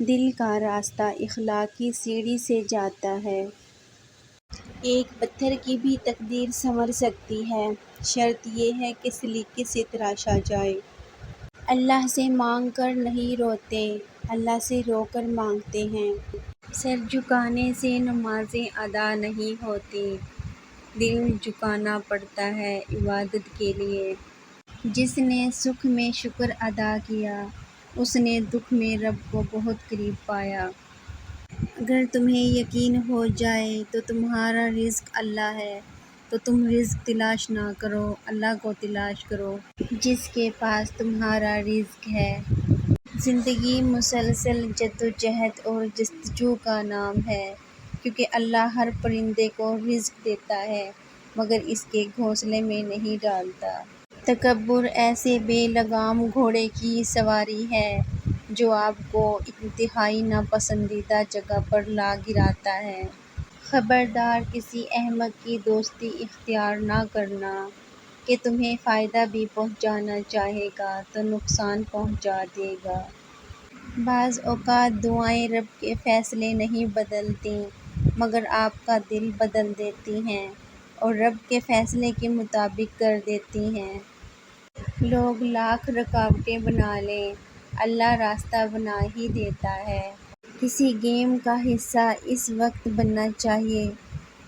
دل کا راستہ اخلاق کی سیڑھی سے جاتا ہے۔ ایک پتھر کی بھی تقدیر سنور سکتی ہے، شرط یہ ہے کہ سلیقے سے تراشا جائے۔ اللہ سے مانگ کر نہیں روتے، اللہ سے رو کر مانگتے ہیں۔ سر جھکانے سے نمازیں ادا نہیں ہوتی، دل جھکانا پڑتا ہے عبادت کے لیے۔ جس نے سکھ میں شکر ادا کیا، اس نے دکھ میں رب کو بہت قریب پایا۔ اگر تمہیں یقین ہو جائے تو تمہارا رزق اللہ ہے، تو تم رزق تلاش نہ کرو، اللہ کو تلاش کرو جس کے پاس تمہارا رزق ہے۔ زندگی مسلسل جدوجہد اور جستجو کا نام ہے، کیونکہ اللہ ہر پرندے کو رزق دیتا ہے مگر اس کے گھونسلے میں نہیں ڈالتا۔ تکبر ایسے بے لگام گھوڑے کی سواری ہے جو آپ کو انتہائی ناپسندیدہ جگہ پر لا گراتا ہے۔ خبردار کسی احمق کی دوستی اختیار نہ کرنا کہ تمہیں فائدہ بھی پہنچانا چاہے گا تو نقصان پہنچا دے گا۔ بعض اوقات دعائیں رب کے فیصلے نہیں بدلتیں مگر آپ کا دل بدل دیتی ہیں اور رب کے فیصلے کے مطابق کر دیتی ہیں۔ لوگ لاکھ رکاوٹیں بنا لیں، اللہ راستہ بنا ہی دیتا ہے۔ کسی گیم کا حصہ اس وقت بننا چاہیے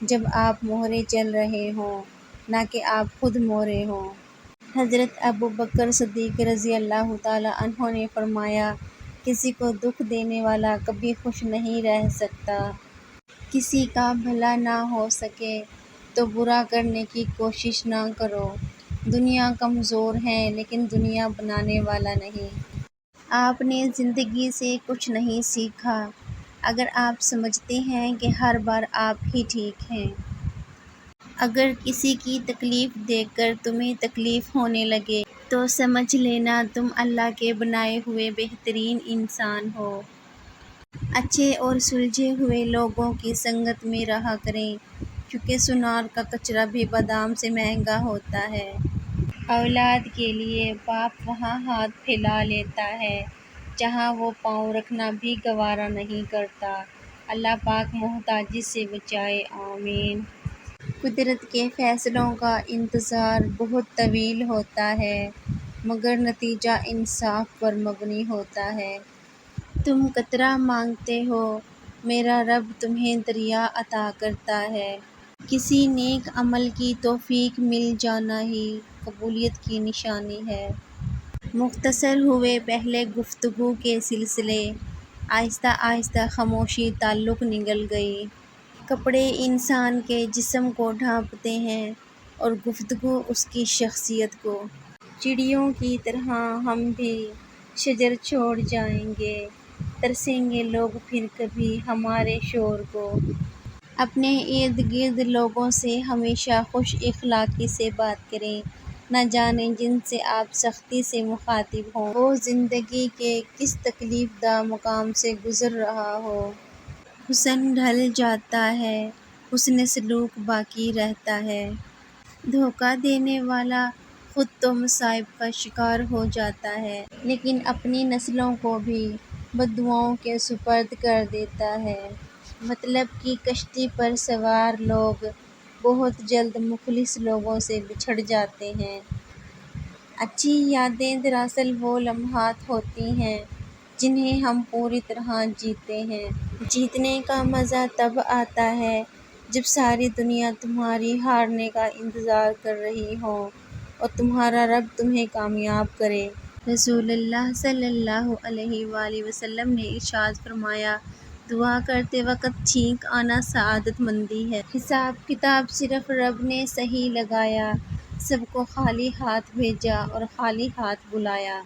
جب آپ مہرے چل رہے ہوں، نہ کہ آپ خود مہرے ہوں۔ حضرت ابوبکر صدیق رضی اللہ تعالیٰ عنہ نے فرمایا، کسی کو دکھ دینے والا کبھی خوش نہیں رہ سکتا۔ کسی کا بھلا نہ ہو سکے تو برا کرنے کی کوشش نہ کرو۔ دنیا کمزور ہے لیکن دنیا بنانے والا نہیں۔ آپ نے زندگی سے کچھ نہیں سیکھا اگر آپ سمجھتے ہیں کہ ہر بار آپ ہی ٹھیک ہیں۔ اگر کسی کی تکلیف دیکھ کر تمہیں تکلیف ہونے لگے تو سمجھ لینا تم اللہ کے بنائے ہوئے بہترین انسان ہو۔ اچھے اور سلجھے ہوئے لوگوں کی سنگت میں رہا کریں، کیونکہ سنار کا کچرا بھی بادام سے مہنگا ہوتا ہے۔ اولاد کے لیے باپ وہاں ہاتھ پھیلا لیتا ہے جہاں وہ پاؤں رکھنا بھی گوارا نہیں کرتا۔ اللہ پاک محتاجی سے بچائے، آمین۔ قدرت کے فیصلوں کا انتظار بہت طویل ہوتا ہے مگر نتیجہ انصاف پر مبنی ہوتا ہے۔ تم قطرہ مانگتے ہو، میرا رب تمہیں دریا عطا کرتا ہے۔ کسی نیک عمل کی توفیق مل جانا ہی قبولیت کی نشانی ہے۔ مختصر ہوئے پہلے گفتگو کے سلسلے، آہستہ آہستہ خاموشی تعلق نگل گئی۔ کپڑے انسان کے جسم کو ڈھانپتے ہیں اور گفتگو اس کی شخصیت کو۔ چڑیوں کی طرح ہم بھی شجر چھوڑ جائیں گے، ترسیں گے لوگ پھر کبھی ہمارے شور کو۔ اپنے ارد گرد لوگوں سے ہمیشہ خوش اخلاقی سے بات کریں، نہ جانے جن سے آپ سختی سے مخاطب ہوں وہ زندگی کے کس تکلیف دہ مقام سے گزر رہا ہو۔ حسن ڈھل جاتا ہے، حسن سلوک باقی رہتا ہے۔ دھوکہ دینے والا خود تو مصائب کا شکار ہو جاتا ہے لیکن اپنی نسلوں کو بھی بددعاؤں کے سپرد کر دیتا ہے۔ مطلب کی کشتی پر سوار لوگ بہت جلد مخلص لوگوں سے بچھڑ جاتے ہیں۔ اچھی یادیں دراصل وہ لمحات ہوتی ہیں جنہیں ہم پوری طرح جیتے ہیں۔ جیتنے کا مزہ تب آتا ہے جب ساری دنیا تمہاری ہارنے کا انتظار کر رہی ہو اور تمہارا رب تمہیں کامیاب کرے۔ رسول اللہ صلی اللہ علیہ وآلہ وسلم نے ارشاد فرمایا، دعا کرتے وقت چھینک آنا سعادت مندی ہے۔ حساب کتاب صرف رب نے صحیح لگایا، سب کو خالی ہاتھ بھیجا اور خالی ہاتھ بلایا۔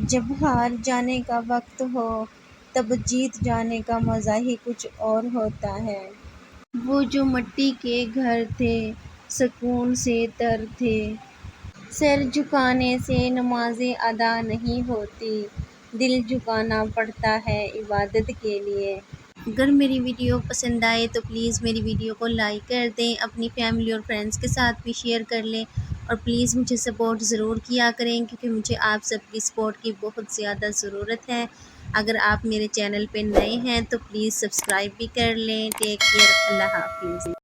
جب ہار جانے کا وقت ہو تب جیت جانے کا مزہ ہی کچھ اور ہوتا ہے۔ وہ جو مٹی کے گھر تھے سکون سے تر تھے۔ سر جھکانے سے نمازیں ادا نہیں ہوتی، دل جھکانا پڑتا ہے عبادت کے لیے۔ اگر میری ویڈیو پسند آئے تو پلیز میری ویڈیو کو لائک کر دیں، اپنی فیملی اور فرینڈز کے ساتھ بھی شیئر کر لیں اور پلیز مجھے سپورٹ ضرور کیا کریں کیونکہ مجھے آپ سب کی سپورٹ کی بہت زیادہ ضرورت ہے۔ اگر آپ میرے چینل پہ نئے ہیں تو پلیز سبسکرائب بھی کر لیں۔ ٹیک کیئر، اللہ حافظ۔